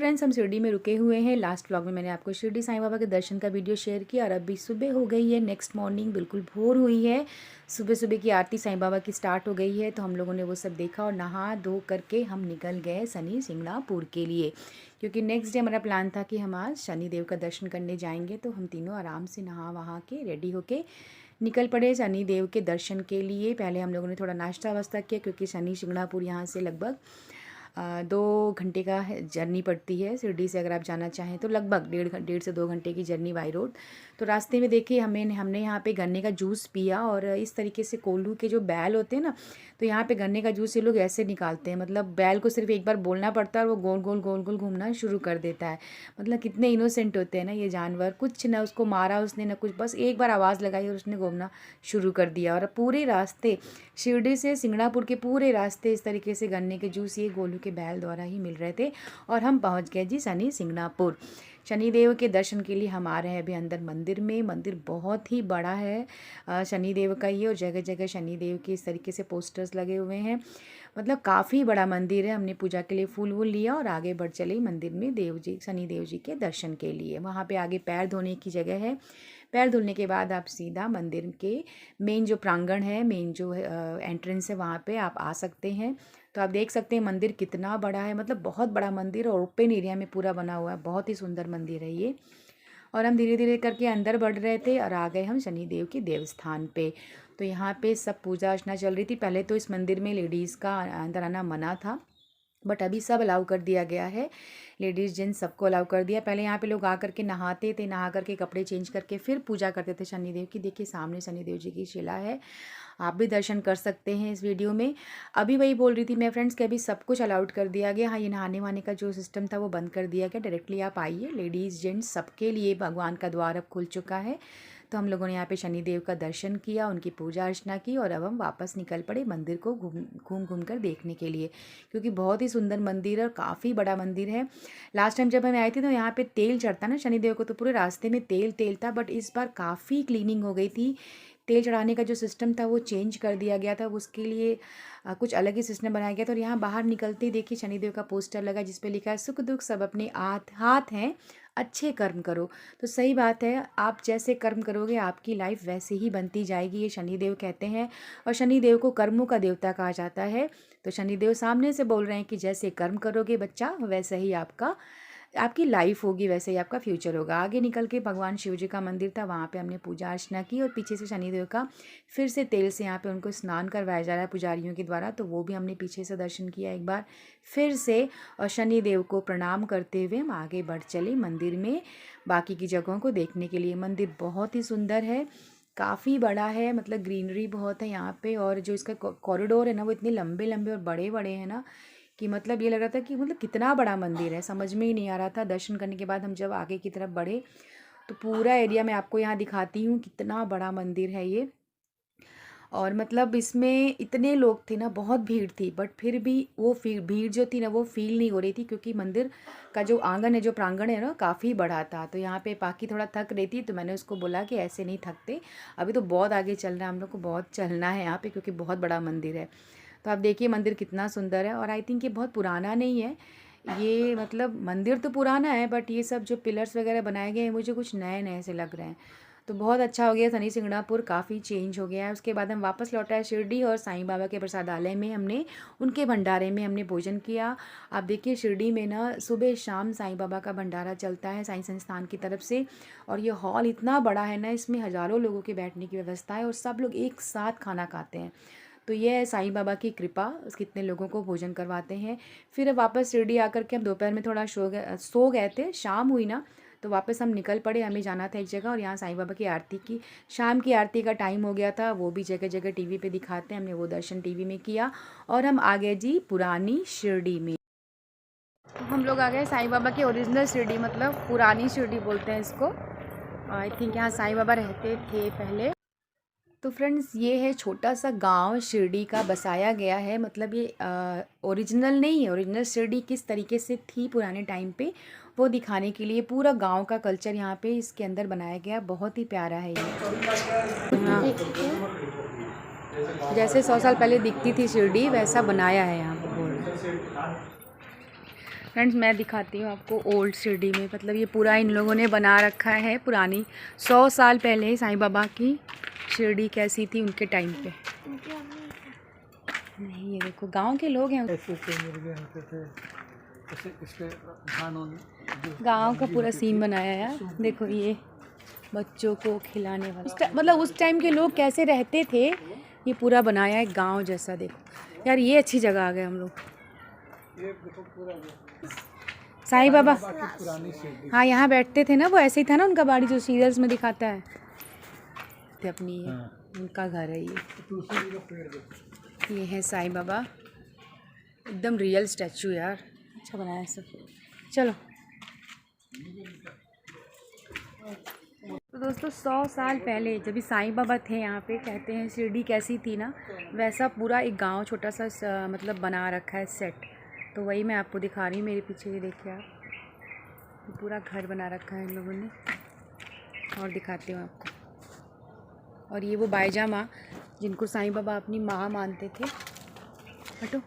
Friends, हम शिरडी में रुके हुए हैं। लास्ट व्लॉग में मैंने आपको शिरडी साईं बाबा के दर्शन का वीडियो शेयर किया और अभी सुबह हो गई है। नेक्स्ट मॉर्निंग बिल्कुल भोर हुई है। सुबह सुबह की आरती साईं बाबा की स्टार्ट हो गई है, तो हम लोगों ने वो सब देखा और नहा धो करके हम निकल गए शनि सिंगणापुर के लिए, क्योंकि नेक्स्ट डे हमारा प्लान था कि हम आज शनिदेव का दर्शन करने जाएंगे। तो हम तीनों आराम से नहा वहा के रेडी होके निकल पड़े शनिदेव के दर्शन के लिए। पहले हम लोगों ने थोड़ा नाश्ता वास्ता किया, क्योंकि शनि सिंगणापुर यहाँ से लगभग 2 घंटे का जर्नी पड़ती है। शिरडी से अगर आप जाना चाहें तो लगभग 1.5 से 2 घंटे की जर्नी बाई रोड। तो रास्ते में देखिए हमने यहाँ पे गन्ने का जूस पिया, और इस तरीके से कोल्हू के जो बैल होते हैं ना, तो यहाँ पे गन्ने का जूस ये लोग ऐसे निकालते हैं। मतलब बैल को सिर्फ एक बार बोलना पड़ता है और वो गोल गोल गोल गोल घूमना शुरू कर देता है। मतलब कितने इनोसेंट होते हैं ना ये जानवर। कुछ ना उसको मारा उसने ना कुछ, बस एक बार आवाज़ लगाई और उसने घूमना शुरू कर दिया। और पूरे रास्ते शिरडी से सिंगणापुर के पूरे रास्ते इस तरीके से गन्ने के जूस ये गोलू के बैल द्वारा ही मिल रहे थे। और हम पहुंच गए जी शनि सिंगणापुर। शनिदेव के दर्शन के लिए हम आ रहे हैं अभी अंदर मंदिर में। मंदिर बहुत ही बड़ा है शनिदेव का ये, और जगह जगह शनिदेव के इस तरीके से पोस्टर्स लगे हुए हैं। मतलब काफ़ी बड़ा मंदिर है। हमने पूजा के लिए फूल वूल लिया और आगे बढ़ चले मंदिर में शनिदेव जी के दर्शन के लिए। वहाँ पे आगे पैर धोने की जगह है। पैर धुलने के बाद आप सीधा मंदिर के मेन जो प्रांगण है, मेन जो एंट्रेंस है, वहाँ पे आप आ सकते हैं। तो आप देख सकते हैं मंदिर कितना बड़ा है। मतलब बहुत बड़ा मंदिर और ओपन एरिया में पूरा बना हुआ है। बहुत ही सुंदर मंदिर है ये। और हम धीरे धीरे करके अंदर बढ़ रहे थे और आ गए हम शनिदेव के देवस्थान पे। तो यहाँ पे सब पूजा अर्चना चल रही थी। पहले तो इस मंदिर में लेडीज़ का अंदर आना मना था, बट अभी सब अलाउ कर दिया गया है। लेडीज़ जेंट्स सबको अलाउ कर दिया। पहले यहाँ पे लोग आ करके नहाते थे, नहा करके कपड़े चेंज करके फिर पूजा करते थे शनिदेव की। देखिए सामने शनिदेव जी की शिला है, आप भी दर्शन कर सकते हैं इस वीडियो में। अभी वही बोल रही थी मैं फ्रेंड्स कि अभी सब कुछ अलाउड कर दिया गया। हाँ, ये नहाने वहाने का जो सिस्टम था वो बंद कर दिया गया। डायरेक्टली आप आइए, लेडीज़ जेंट्स सबके लिए भगवान का द्वार अब खुल चुका है। तो हम लोगों ने यहाँ पे शनिदेव का दर्शन किया, उनकी पूजा अर्चना की, और अब हम वापस निकल पड़े मंदिर को घूम घूम कर देखने के लिए, क्योंकि बहुत ही सुंदर मंदिर है और काफ़ी बड़ा मंदिर है। लास्ट टाइम जब हम आए थे तो यहाँ पे तेल चढ़ता ना शनिदेव को, तो पूरे रास्ते में तेल तेल था, बट इस बार काफ़ी क्लीनिंग हो गई थी। तेल चढ़ाने का जो सिस्टम था वो चेंज कर दिया गया था। उसके लिए कुछ अलग ही सिस्टम बनाया गया था। और यहाँ बाहर निकलते ही देखिए शनिदेव का पोस्टर लगा, जिस पे लिखा है सुख दुख सब अपने हाथ हैं, अच्छे कर्म करो। तो सही बात है, आप जैसे कर्म करोगे आपकी लाइफ वैसे ही बनती जाएगी, ये शनिदेव कहते हैं। और शनिदेव को कर्मों का देवता कहा जाता है। तो शनिदेव सामने से बोल रहे हैं कि जैसे कर्म करोगे बच्चा, वैसे ही आपकी लाइफ होगी, वैसे ही आपका फ्यूचर होगा। आगे निकल के भगवान शिव जी का मंदिर था, वहाँ पे हमने पूजा अर्चना की, और पीछे से शनिदेव का फिर से तेल से यहाँ पे उनको स्नान करवाया जा रहा है पुजारियों के द्वारा। तो वो भी हमने पीछे से दर्शन किया एक बार फिर से, और शनिदेव को प्रणाम करते हुए हम आगे बढ़ चले मंदिर में बाकी की जगहों को देखने के लिए। मंदिर बहुत ही सुंदर है, काफ़ी बड़ा है, मतलब ग्रीनरी बहुत है यहाँ पे। और जो इसका कॉरिडोर है ना, वो इतने लंबे लंबे और बड़े बड़े हैं ना, कि मतलब ये लग रहा था कि मतलब कितना बड़ा मंदिर है, समझ में ही नहीं आ रहा था। दर्शन करने के बाद हम जब आगे की तरफ बढ़े तो पूरा एरिया मैं आपको यहाँ दिखाती हूँ, कितना बड़ा मंदिर है ये। और मतलब इसमें इतने लोग थे ना, बहुत भीड़ थी, बट फिर भी वो भीड़ जो थी ना वो फील नहीं हो रही थी, क्योंकि मंदिर का जो आंगन है, जो प्रांगण है ना, काफ़ी बड़ा था। तो यहाँ पे पाकी थोड़ा थक रही थी, तो मैंने उसको बोला कि ऐसे नहीं थकते, अभी तो बहुत आगे चल रहा है, हम लोग को बहुत चलना है यहाँ पे, क्योंकि बहुत बड़ा मंदिर है। तो आप देखिए मंदिर कितना सुंदर है। और आई थिंक ये बहुत पुराना नहीं है ये, मतलब मंदिर तो पुराना है, बट ये सब जो पिलर्स वगैरह बनाए गए हैं मुझे कुछ नए नए से लग रहे हैं। तो बहुत अच्छा हो गया शनि सिंगणापुर, काफ़ी चेंज हो गया है। उसके बाद हम वापस लौटा है शिरडी, और साईं बाबा के प्रसादालय में हमने उनके भंडारे में हमने भोजन किया। आप देखिए शिरडी में ना सुबह शाम साईं बाबा का भंडारा चलता है साईं संस्थान की तरफ से। और ये हॉल इतना बड़ा है ना, इसमें हज़ारों लोगों के बैठने की व्यवस्था है, और सब लोग एक साथ खाना खाते हैं। तो ये है साईं बाबा की कृपा, कितने लोगों को भोजन करवाते हैं। फिर वापस शिरडी आकर के हम दोपहर में थोड़ा सो गए थे, शाम हुई ना, तो वापस हम निकल पड़े। हमें जाना था एक जगह, और यहाँ साईं बाबा की आरती की, शाम की आरती का टाइम हो गया था, वो भी जगह जगह टीवी पे दिखाते हैं, हमने वो दर्शन टीवी में किया। और हम आ गए जी पुरानी शिरडी में। हम लोग आ गए साईं बाबा की ओरिजिनल शिरडी, मतलब पुरानी शिरडी बोलते हैं इसको। आई थिंक यहाँ साईं बाबा रहते थे पहले। तो फ्रेंड्स, ये है छोटा सा गांव शिरडी का, बसाया गया है। मतलब ये ओरिजिनल नहीं है, ओरिजिनल शिरडी किस तरीके से थी पुराने टाइम पे वो दिखाने के लिए पूरा गांव का कल्चर यहाँ पे इसके अंदर बनाया गया। बहुत ही प्यारा है ये। हाँ, जैसे 100 साल पहले दिखती थी शिरडी, वैसा बनाया है यहाँ पे बोल। फ्रेंड्स मैं दिखाती हूँ आपको ओल्ड शिरडी में, मतलब ये पूरा इन लोगों ने बना रखा है पुरानी 100 साल पहले साईं बाबा की शिरडी कैसी थी उनके टाइम पे। नहीं ये देखो गांव के लोग हैं, गांव का पूरा सीन बनाया है यार। देखो ये बच्चों को खिलाने वाला, मतलब उस टाइम के लोग कैसे रहते थे, ये पूरा बनाया है गांव जैसा। देखो यार ये अच्छी जगह आ गए हम लोग। साईं बाबा हाँ यहाँ बैठते थे ना, वो ऐसे ही था ना उनका बाड़ी जो सीरियल्स में दिखाता है। अपनी उनका घर है ये है साईं बाबा, एकदम रियल स्टैचू यार, अच्छा बनाया सब। चलो तो दोस्तों 100 साल पहले जब भी साईं बाबा थे यहाँ पे, कहते हैं शिरडी कैसी थी ना, वैसा पूरा एक गांव छोटा सा मतलब बना रखा है सेट। तो वही मैं आपको दिखा रही हूँ, मेरे पीछे ये देखिए आप, पूरा घर बना रखा है इन लोगों ने। और दिखाती हूँ आपको। और ये वो बाईजा माँ जिनको साईं बाबा अपनी माँ मानते थे, हटो,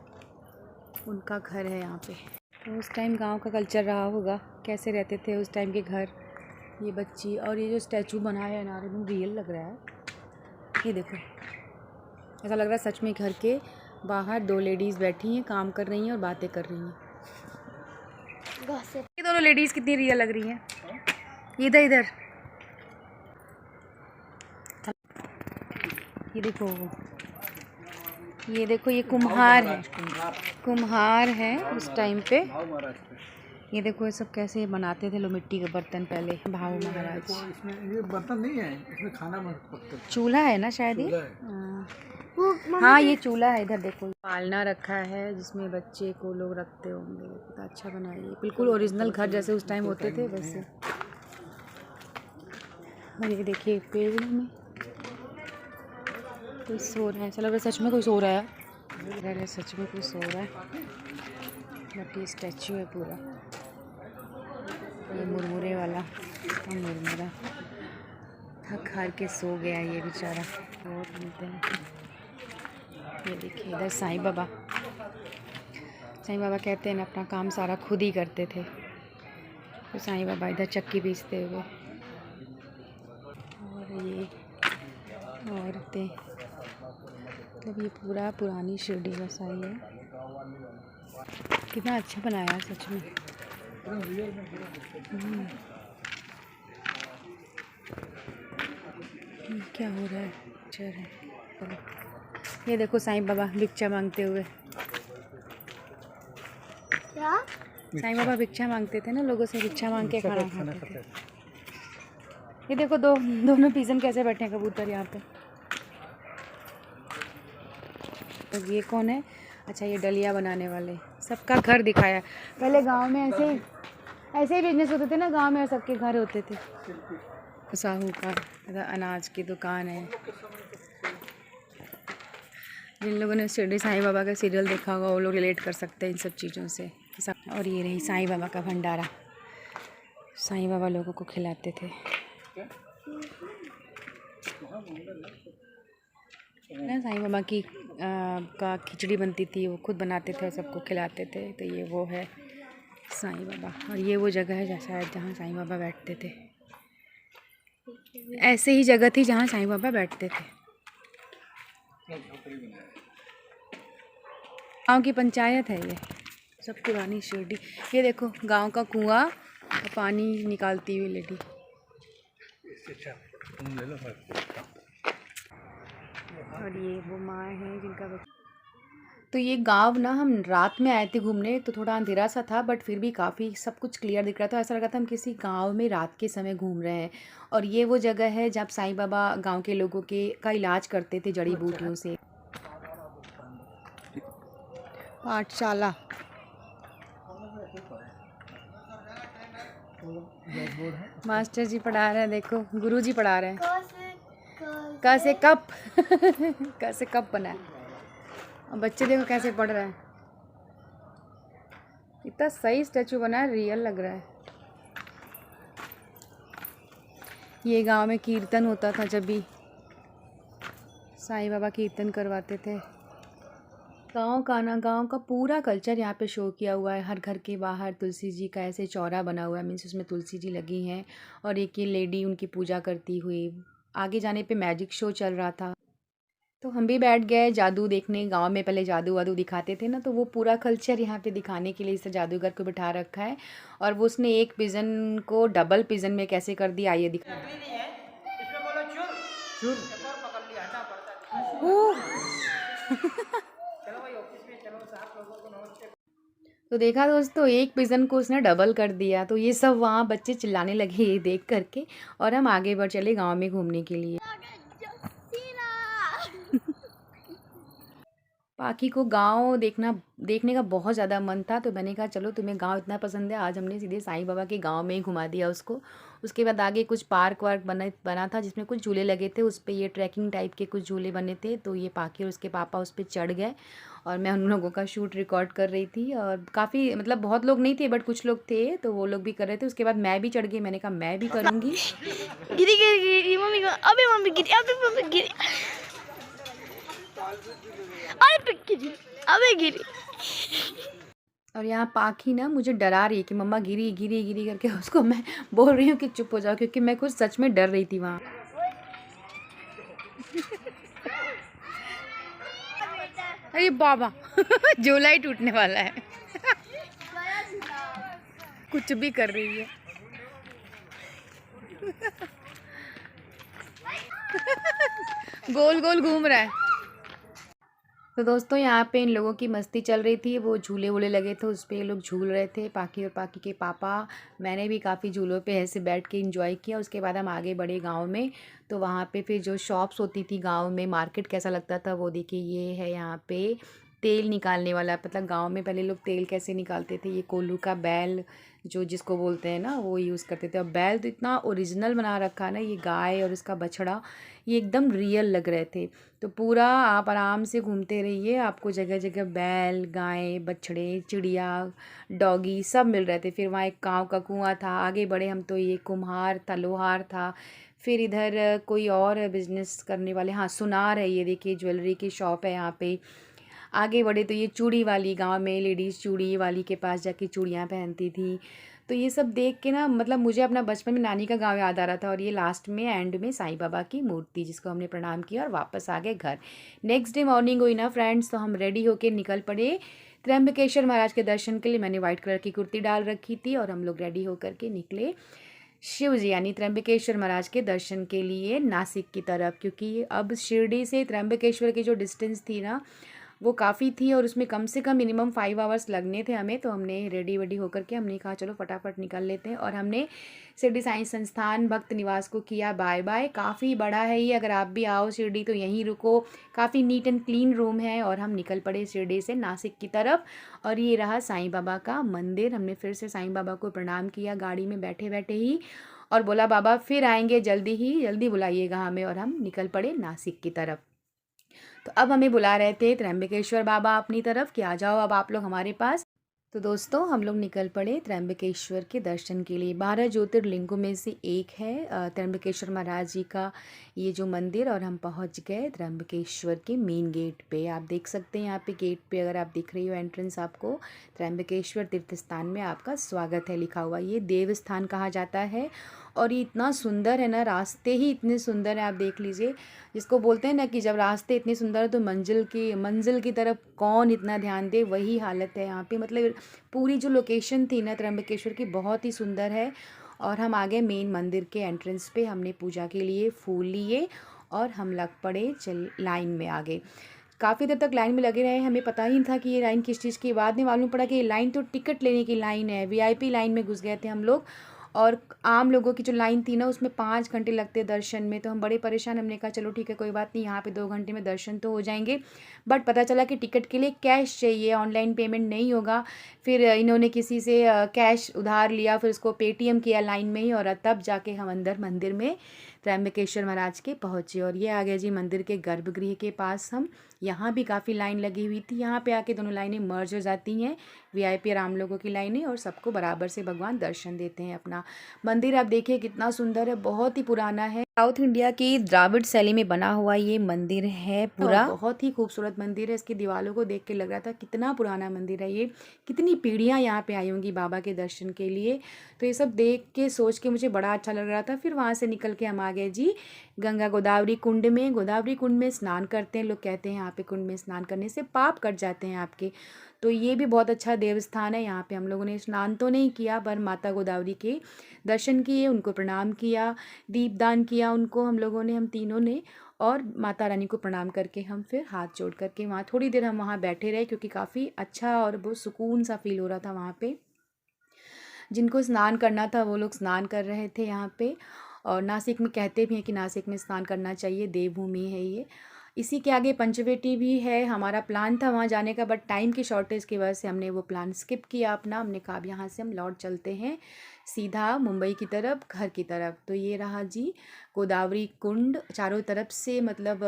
उनका घर है यहाँ पे। तो उस टाइम गांव का कल्चर रहा होगा, कैसे रहते थे उस टाइम के घर। ये बच्ची और ये जो स्टैचू बना है ना, एकदम रियल लग रहा है। ये देखो ऐसा लग रहा है सच में घर के बाहर 2 लेडीज़ बैठी हैं, काम कर रही हैं और बातें कर रही हैं। ये दोनों लेडीज़ कितनी रियल लग रही हैं। इधर इधर ये देखो, ये देखो ये कुम्हार है, कुम्हार है उस टाइम पे। ये देखो ये सब कैसे बनाते थे लोग, मिट्टी के बर्तन पहले, भाव महाराज। इसमें ये बर्तन नहीं है, इसमें खाना पकता है। चूल्हा है ना शायद ये। हाँ ये चूल्हा है। इधर देखो पालना रखा है जिसमें बच्चे को लोग रखते होंगे, कितना अच्छा बनाया है, बिल्कुल ओरिजिनल घर जैसे उस टाइम होते थे वैसे। और ये देखिए पेड़ में कोई सो रहा है, ऐसा लग रहा है सच में कोई सो रहा है, सच में कोई सो रहा है। बट ये स्टैचू है पूरा, ये मुरमुरे वाला, तो मुरमुरा थक हार के सो गया ये बेचारा। और मिलते हैं, ये देखिए इधर साईं बाबा। साईं बाबा कहते हैं ना अपना काम सारा खुद ही करते थे, तो साईं बाबा इधर चक्की पीसते हुए। और ये औरतें, मतलब ये पूरा पुरानी शिरडी जैसा ही है। कितना अच्छा बनाया है सच में। क्या हो रहा है, चल है। ये देखो साईं बाबा भिक्षा मांगते हुए। क्या साईं बाबा भिक्षा मांगते थे ना, लोगों से भिक्षा मांग के खाना खाते थे। ये देखो दोनों पीजन कैसे बैठे हैं कबूतर यहाँ पे। तो ये कौन है, अच्छा ये डलिया बनाने वाले, सबका घर दिखाया। पहले गांव में ऐसे ही बिजनेस होते थे ना, गांव में सबके घर होते थे। साहू का अनाज की दुकान है। जिन लोगों ने शिरडी साईं बाबा का सीरियल देखा होगा वो लोग रिलेट कर सकते हैं इन सब चीज़ों से। और ये रही साईं बाबा का भंडारा, साईं बाबा लोगों को खिलाते थे ना। साईं बाबा की का खिचड़ी बनती थी, वो खुद बनाते थे, सबको खिलाते थे। तो ये वो है साईं बाबा, और ये वो जगह है शायद जहाँ साईं बाबा बैठते थे। ऐसे ही जगह थी जहाँ साईं बाबा बैठते थे। गांव की पंचायत है ये, सब पुरानी शिरडी। ये देखो गांव का कुआं, पानी निकालती हुई लेडी। और ये वो माँ है जिनका बच्चा। तो ये गांव ना, हम रात में आए थे घूमने, तो थोड़ा अंधेरा सा था बट फिर भी काफ़ी सब कुछ क्लियर दिख रहा था। ऐसा लगा था हम किसी गांव में रात के समय घूम रहे हैं। और ये वो जगह है जब साईं बाबा गांव के लोगों का इलाज करते थे जड़ी बूटियों से। पाठशाला, मास्टर जी पढ़ा रहे हैं, देखो गुरु जी पढ़ा रहे हैं। क से कप क से कप बना है, और बच्चे देखो कैसे पढ़ रहे हैं। इतना सही स्टैचू बना है, रियल लग रहा है। ये गांव में कीर्तन होता था, जब भी साईं बाबा कीर्तन करवाते थे। गाँव का पूरा कल्चर यहाँ पे शो किया हुआ है। हर घर के बाहर तुलसी जी का ऐसे चौरा बना हुआ है, मीन्स उसमें तुलसी जी लगी हैं और एक ये लेडी उनकी पूजा करती हुई। आगे जाने पे मैजिक शो चल रहा था, तो हम भी बैठ गए जादू देखने। गांव में पहले जादू वादू दिखाते थे ना, तो वो पूरा कल्चर यहाँ पे दिखाने के लिए इसे जादूगर को बिठा रखा है। और वो उसने एक पिजन को डबल पिजन में कैसे कर दिया, आइए दिखा। चुर तो देखा दोस्तों, एक पिजन को उसने डबल कर दिया। तो ये सब वहाँ बच्चे चिल्लाने लगे ये देख करके, और हम आगे बढ़ चले गांव में घूमने के लिए। पाखी को गांव देखने का बहुत ज़्यादा मन था, तो मैंने कहा चलो तुम्हें गांव इतना पसंद है, आज हमने सीधे साईं बाबा के गांव में ही घुमा दिया उसको। उसके बाद आगे कुछ पार्क वार्क बना था जिसमें कुछ झूले लगे थे, उस पर ये ट्रैकिंग टाइप के कुछ झूले बने थे। तो ये पाखी और उसके पापा उस पर चढ़ गए और मैं उन लोगों का शूट रिकॉर्ड कर रही थी। और काफ़ी मतलब बहुत लोग नहीं थे बट कुछ लोग थे, तो वो लोग भी कर रहे थे। उसके बाद मैं भी चढ़ गई, मैंने कहा मैं भी करूँगी। गिरी गिरी गिरी मम्मी को, अबे मम्मी गिरी, अबे मम्मी गिरी, अरे गिरी, अबे गिरी। और यहाँ पाखी ना मुझे डरा रही है कि मम्मा गिरी गिरी गिरी करके। उसको मैं बोल रही हूँ कि चुप हो जाओ, क्योंकि मैं खुद सच में डर रही थी वहाँ। अरे बाबा झोला ही टूटने वाला है। कुछ भी कर रही है। गोल गोल घूम रहा है। तो दोस्तों यहाँ पे इन लोगों की मस्ती चल रही थी, वो झूले वूले लगे थे उस पर ये लोग झूल रहे थे, पाखी और पाखी के पापा। मैंने भी काफ़ी झूलों पे ऐसे बैठ के एंजॉय किया। उसके बाद हम आगे बढ़े गांव में, तो वहाँ पे फिर जो शॉप्स होती थी गांव में, मार्केट कैसा लगता था वो देखिए। ये है यहाँ पे तेल निकालने वाला, मतलब गांव में पहले लोग तेल कैसे निकालते थे, ये कोल्हू का बैल जो जिसको बोलते हैं ना, वो यूज़ करते थे। और बैल तो इतना ओरिजिनल बना रखा है ना, ये गाय और इसका बछड़ा, ये एकदम रियल लग रहे थे। तो पूरा आप आराम से घूमते रहिए, आपको जगह जगह बैल, गाय, बछड़े, चिड़िया, डॉगी सब मिल रहे थे। फिर वहाँ एक गाँव का कुआं था। आगे बढ़े हम तो ये कुम्हार था, लोहार था। फिर इधर कोई और बिजनेस करने वाले, हाँ सुनार है, ये देखिए ज्वेलरी की शॉप है यहाँ पे। आगे बढ़े तो ये चूड़ी वाली, गांव में लेडीज़ चूड़ी वाली के पास जाके चूड़ियाँ पहनती थी। तो ये सब देख के ना मतलब मुझे अपना बचपन में नानी का गांव याद आ रहा था। और ये लास्ट में एंड में साईं बाबा की मूर्ति, जिसको हमने प्रणाम किया और वापस आ गए घर। नेक्स्ट डे मॉर्निंग हुई ना फ्रेंड्स, तो हम रेडी होके निकल पड़े त्र्यंबकेश्वर महाराज के दर्शन के लिए। मैंने वाइट कलर की कुर्ती डाल रखी थी और हम लोग रेडी होकर के निकले शिव जी यानी त्र्यंबकेश्वर महाराज के दर्शन के लिए नासिक की तरफ। क्योंकि अब शिरडी से त्र्यंबकेश्वर की जो डिस्टेंस थी ना वो काफ़ी थी, और उसमें कम से कम मिनिमम 5 आवर्स लगने थे हमें। तो हमने रेडी वेडी होकर के हमने कहा चलो फटाफट निकल लेते हैं। और हमने शिरडी साईं संस्थान भक्त निवास को किया बाय बाय। काफ़ी बड़ा है ये, अगर आप भी आओ शिरडी तो यहीं रुको, काफ़ी नीट एंड क्लीन रूम है। और हम निकल पड़े शिरडी से नासिक की तरफ। और ये रहा साईं बाबा का मंदिर। हमने फिर से साईं बाबा को प्रणाम किया गाड़ी में बैठे बैठे ही, और बोला बाबा फिर आएंगे जल्दी ही, जल्दी बुलाइएगा हमें। और हम निकल पड़े नासिक की तरफ। तो अब हमें बुला रहे थे त्र्यंबकेश्वर बाबा अपनी तरफ कि आ जाओ अब आप लोग हमारे पास। तो दोस्तों हम लोग निकल पड़े त्र्यंबकेश्वर के दर्शन के लिए। 12 ज्योतिर्लिंगों में से एक है त्र्यंबकेश्वर महाराज जी का ये जो मंदिर। और हम पहुंच गए त्र्यंबकेश्वर के मेन गेट पे। आप देख सकते हैं यहाँ पे गेट पे, अगर आप दिख रही हो एंट्रेंस, आपको त्र्यंबकेश्वर तीर्थ स्थान में आपका स्वागत है लिखा हुआ। ये देव स्थान कहा जाता है। और ये इतना सुंदर है ना, रास्ते ही इतने सुंदर है, आप देख लीजिए। जिसको बोलते हैं ना कि जब रास्ते इतने सुंदर है तो मंजिल की तरफ कौन इतना ध्यान दे, वही हालत है यहाँ पे। मतलब पूरी जो लोकेशन थी ना त्र्यंबकेश्वर की बहुत ही सुंदर है। और हम आ गए मेन मंदिर के एंट्रेंस पे। हमने पूजा के लिए फूल लिए और हम लग पड़े लाइन में आगे। काफ़ी देर तक लाइन में लगे रहे, हमें पता ही नहीं था कि ये लाइन किस चीज़ की। बाद में मालूम पड़ा कि ये लाइन तो टिकट लेने की लाइन है, वीआईपी लाइन में घुस गए थे हम लोग। और आम लोगों की जो लाइन थी ना उसमें 5 घंटे लगते दर्शन में। तो हम बड़े परेशान, हमने कहा चलो ठीक है कोई बात नहीं, यहाँ पे 2 घंटे में दर्शन तो हो जाएंगे। बट पता चला कि टिकट के लिए कैश चाहिए, ऑनलाइन पेमेंट नहीं होगा। फिर इन्होंने किसी से कैश उधार लिया, फिर उसको पेटीएम किया लाइन में ही, और तब जाके हम अंदर मंदिर में त्र्यंबकेश्वर महाराज के पहुँचे। और ये आ गए जी मंदिर के गर्भगृह के पास हम। यहाँ भी काफ़ी लाइन लगी हुई थी। यहाँ पे आके दोनों लाइनें मर्ज हो जाती हैं, वीआईपी और आम लोगों की लाइनें, और सबको बराबर से भगवान दर्शन देते हैं अपना। मंदिर आप देखिए कितना सुंदर है, बहुत ही पुराना है। साउथ इंडिया की द्राविड़ शैली में बना हुआ ये मंदिर है पूरा, बहुत ही खूबसूरत मंदिर है। इसकी दीवारों को देख के लग रहा था कितना पुराना मंदिर है ये, कितनी पीढ़ियाँ यहाँ पे आई होंगी बाबा के दर्शन के लिए। तो ये सब देख के सोच के मुझे बड़ा अच्छा लग रहा था। फिर वहाँ से निकल के हम आ गए जी गंगा गोदावरी कुंड में। गोदावरी कुंड में स्नान करते हैं लोग, कहते हैं यहाँ पे कुंड में स्नान करने से पाप कट जाते हैं आपके। तो ये भी बहुत अच्छा देवस्थान है। यहाँ पे हम लोगों ने स्नान तो नहीं किया पर माता गोदावरी के दर्शन किए, उनको प्रणाम किया, दीपदान किया उनको हम लोगों ने, हम तीनों ने। और माता रानी को प्रणाम करके हम फिर हाथ जोड़ करके वहाँ थोड़ी देर हम वहाँ बैठे रहे, क्योंकि काफ़ी अच्छा और बहुत सुकून सा फील हो रहा था वहाँ पे। जिनको स्नान करना था वो लोग स्नान कर रहे थे यहाँ पे। और नासिक में कहते भी हैं कि नासिक में स्नान करना चाहिए, देवभूमि है ये। इसी के आगे पंचवटी भी है। हमारा प्लान था वहाँ जाने का, बट टाइम की शॉर्टेज की वजह से हमने वो प्लान स्किप किया अपना। हमने कहा अब यहाँ से हम लौट चलते हैं सीधा मुंबई की तरफ, घर की तरफ। तो ये रहा जी गोदावरी कुंड, चारों तरफ से मतलब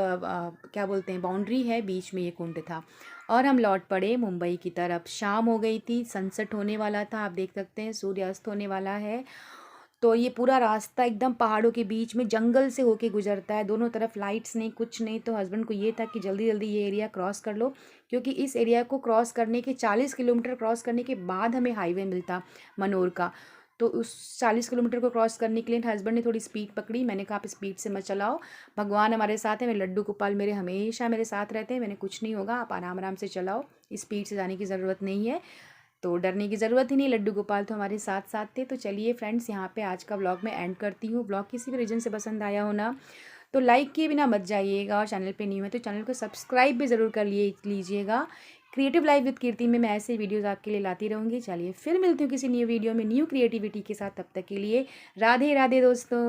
क्या बोलते हैं बाउंड्री है, बीच में ये कुंड था। और हम लौट पड़े मुंबई की तरफ। शाम हो गई थी, सनसेट होने वाला था, आप देख सकते हैं सूर्यास्त होने वाला है। तो ये पूरा रास्ता एकदम पहाड़ों के बीच में जंगल से होके गुजरता है, दोनों तरफ लाइट्स नहीं कुछ नहीं। तो हस्बैंड को ये था कि जल्दी जल्दी ये एरिया क्रॉस कर लो, क्योंकि इस एरिया को क्रॉस करने के 40 किलोमीटर क्रॉस करने के बाद हमें हाईवे मिलता मनोर का। तो उस 40 किलोमीटर को क्रॉस करने के लिए हस्बैंड ने थोड़ी स्पीड पकड़ी। मैंने कहा आप स्पीड से मत चलाओ, भगवान हमारे साथ है, मेरे लड्डू गोपाल मेरे हमेशा मेरे साथ रहते हैं, मैंने कुछ नहीं होगा, आप आराम आराम से चलाओ, स्पीड से जाने की ज़रूरत नहीं है। तो डरने की ज़रूरत ही नहीं, लड्डू गोपाल तो हमारे साथ साथ थे। तो चलिए फ्रेंड्स, यहाँ पे आज का व्लॉग मैं एंड करती हूँ। व्लॉग किसी भी रीजन से पसंद आया हो ना तो लाइक किए बिना मत जाइएगा, और चैनल पे न्यू है तो चैनल को सब्सक्राइब भी ज़रूर कर लीजिएगा। क्रिएटिव लाइफ विद कीर्ति में मैं ऐसे वीडियोज़ आपके लिए लाती रहूँगी। चलिए फिर मिलती हूँ किसी न्यू वीडियो में न्यू क्रिएटिविटी के साथ, तब तक के लिए राधे राधे दोस्तों।